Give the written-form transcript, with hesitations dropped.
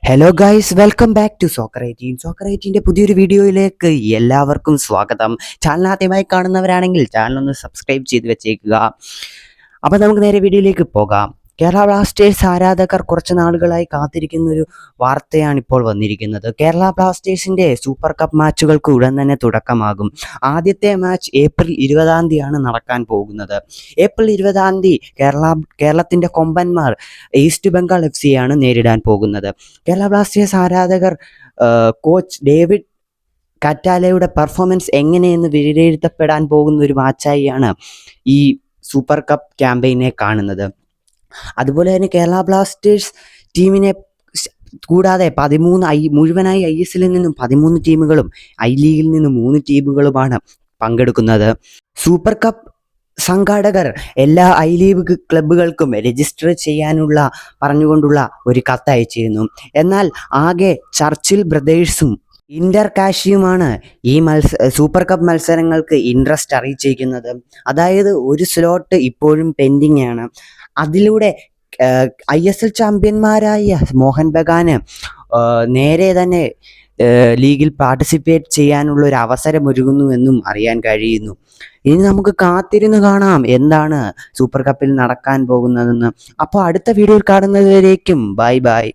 Hello guys, welcome back to soccer 18 പുതിയൊരു വീഡിയോയിലേക്ക് എല്ലാവർക്കും സ്വാഗതം. ചാനൽ ആദ്യമായി കാണുന്നവരാണെങ്കിൽ ചാനൽ ഒന്ന് സബ്സ്ക്രൈബ് ചെയ്ത് വെച്ചേക്കുക. അപ്പോൾ നമുക്ക് നേരെ വീഡിയോയിലേക്ക് പോകാം. കേരള ബ്ലാസ്റ്റേഴ്സ് ആരാധകർ കുറച്ച് നാളുകളായി കാത്തിരിക്കുന്ന ഒരു വാർത്തയാണ് ഇപ്പോൾ വന്നിരിക്കുന്നത്. കേരള ബ്ലാസ്റ്റേഴ്സിൻ്റെ സൂപ്പർ കപ്പ് മാച്ചുകൾക്ക് ഉടൻ തന്നെ തുടക്കമാകും. ആദ്യത്തെ മാച്ച് ഏപ്രിൽ 20 നടക്കാൻ പോകുന്നത്. ഏപ്രിൽ 20 കേരളത്തിൻ്റെ കൊമ്പന്മാർ ഈസ്റ്റ് ബംഗാൾ FC ആണ് നേരിടാൻ പോകുന്നത്. കേരള ബ്ലാസ്റ്റേഴ്സ് ആരാധകർ കോച്ച് ഡേവിഡ് കറ്റാലയുടെ പെർഫോമൻസ് എങ്ങനെയെന്ന് വിലയിരുത്തപ്പെടാൻ പോകുന്ന ഒരു മാച്ചായിയാണ് ഈ സൂപ്പർ കപ്പ് ക്യാമ്പയിനെ കാണുന്നത്. അതുപോലെ തന്നെ കേരള ബ്ലാസ്റ്റേഴ്സ് ടീമിനെ കൂടാതെ മുഴുവനായി ISL നിന്നും 13 ടീമുകളും ഐ ലീഗിൽ നിന്നും 3 ടീമുകളുമാണ് പങ്കെടുക്കുന്നത്. സൂപ്പർ കപ്പ് സംഘാടകർ എല്ലാ ഐ ലീഗ് ക്ലബ്ബുകൾക്കും രജിസ്റ്റർ ചെയ്യാനുള്ള പറഞ്ഞുകൊണ്ടുള്ള ഒരു കത്ത് അയച്ചിരുന്നു. എന്നാൽ ആകെ ചർച്ചിൽ ബ്രദേഴ്സും ഇന്റർ കാഷിയുമാണ് ഈ സൂപ്പർ കപ്പ് മത്സരങ്ങൾക്ക് ഇൻട്രസ്റ്റ് അറിയിച്ചിരിക്കുന്നത്. അതായത് ഒരു സ്ലോട്ട് ഇപ്പോഴും പെൻഡിങ് ആണ്. അതിലൂടെ ISL ചാമ്പ്യന്മാരായ മോഹൻ ബഗാന് നേരെ തന്നെ ലീഗിൽ പാർട്ടിസിപ്പേറ്റ് ചെയ്യാനുള്ള ഒരു അവസരം ഒരുങ്ങുന്നുവെന്നും അറിയാൻ കഴിയുന്നു. ഇനി നമുക്ക് കാത്തിരുന്ന് കാണാം എന്താണ് സൂപ്പർ കപ്പിൽ നടക്കാൻ പോകുന്നതെന്ന്. അപ്പോൾ അടുത്ത വീഡിയോയിൽ കാണുന്നതുവരേക്കും ബൈ ബൈ.